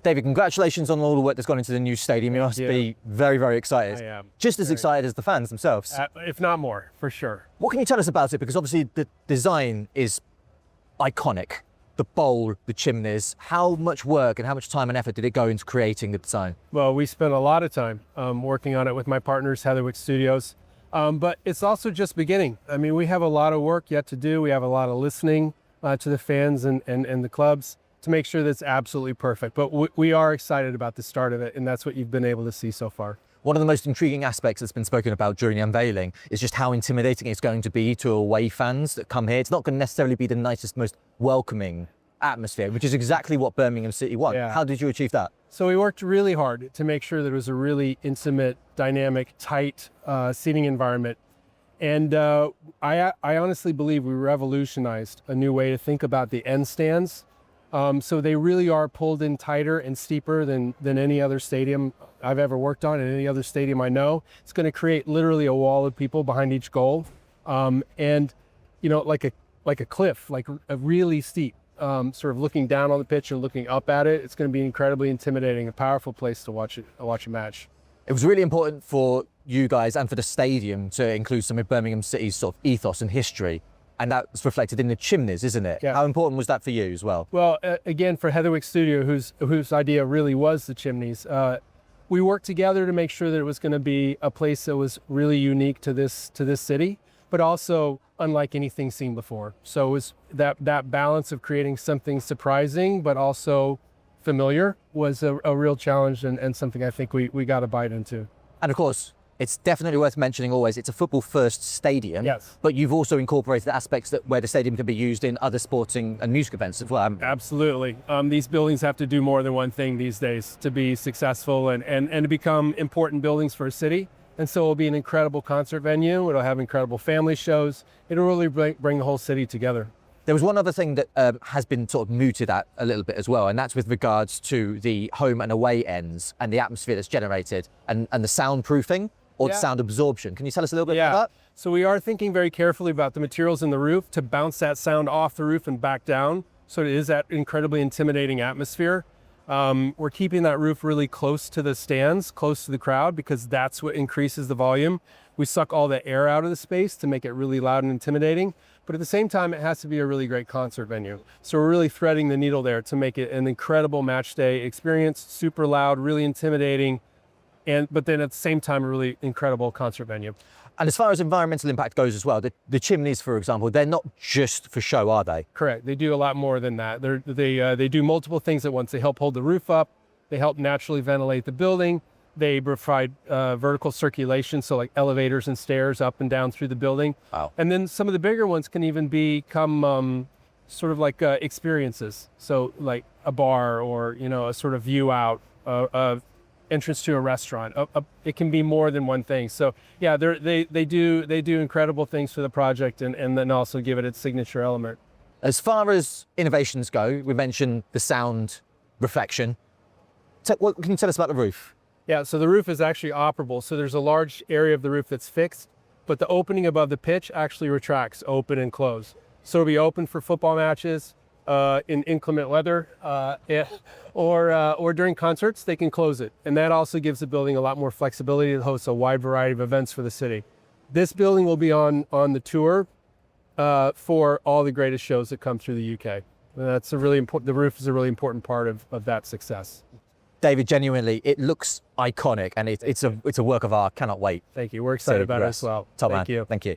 David, congratulations on all the work that's gone into the new stadium. You must be very, very excited. I am. Just as excited as the fans themselves. If not more, for sure. What can you tell us about it? Because obviously the design is iconic. The bowl, the chimneys. How much work and how much time and effort did it go into creating the design? Well, we spent a lot of time working on it with my partners, Heatherwick Studios. But it's also just beginning. I mean, we have a lot of work yet to do. We have a lot of listening to the fans and the clubs to make sure that it's absolutely perfect. But we are excited about the start of it, and that's what you've been able to see so far. One of the most intriguing aspects that's been spoken about during the unveiling is just how intimidating it's going to be to away fans that come here. It's not going to necessarily be the nicest, most welcoming atmosphere, which is exactly what Birmingham City want. Yeah. How did you achieve that? So we worked really hard to make sure that it was a really intimate, dynamic, tight seating environment. And I honestly believe we revolutionized a new way to think about the end stands. So they really are pulled in tighter and steeper than any other stadium I've ever worked on, and any other stadium I know. It's going to create literally a wall of people behind each goal, and you know, like a cliff, like a really steep, sort of looking down on the pitch and looking up at it. It's going to be incredibly intimidating, a powerful place to watch a match. It was really important for you guys and for the stadium to include some of Birmingham City's sort of ethos and history. And that's reflected in the chimneys, isn't it? Yeah. How important was that for you as well? Well, again, for Heatherwick Studio, whose idea really was the chimneys, we worked together to make sure that it was going to be a place that was really unique to this city, but also unlike anything seen before. So it was that balance of creating something surprising, but also familiar was a real challenge, and something I think we got to bite into. And of course, it's definitely worth mentioning always, it's a football-first stadium, Yes. But you've also incorporated aspects where the stadium can be used in other sporting and music events as well. Absolutely. These buildings have to do more than one thing these days to be successful and to become important buildings for a city. And so it'll be an incredible concert venue. It'll have incredible family shows. It'll really bring the whole city together. There was one other thing that has been sort of mooted at a little bit as well, and that's with regards to the home and away ends and the atmosphere that's generated and the soundproofing or the sound absorption. Can you tell us a little bit about that? So we are thinking very carefully about the materials in the roof to bounce that sound off the roof and back down. So it is that incredibly intimidating atmosphere. We're keeping that roof really close to the stands, close to the crowd, because that's what increases the volume. We suck all the air out of the space to make it really loud and intimidating. But at the same time, it has to be a really great concert venue. So we're really threading the needle there to make it an incredible match day experience, super loud, really intimidating, but then at the same time, a really incredible concert venue. And as far as environmental impact goes as well, the chimneys, for example, they're not just for show, are they? Correct. They do a lot more than that. They do multiple things at once. They help hold the roof up. They help naturally ventilate the building. They provide vertical circulation, so like elevators and stairs up and down through the building. Wow. And then some of the bigger ones can even become sort of like experiences. So like a bar, or a sort of view out, entrance to a restaurant. It can be more than one thing. So yeah, they do incredible things for the project, and then also give it its signature element. As far as innovations go, we mentioned the sound reflection. What can you tell us about the roof? Yeah, so the roof is actually operable. So there's a large area of the roof that's fixed, but the opening above the pitch actually retracts, open and close. So it'll be open for football matches in inclement weather, or during concerts, they can close it. And that also gives the building a lot more flexibility to host a wide variety of events for the city. This building will be on the tour for all the greatest shows that come through the UK. And that's a really important. The roof is a really important part of that success. David, genuinely, it looks iconic, and it's a work of art. Cannot wait. Thank you. We're excited about it as well. Top man. Thank you. Thank you.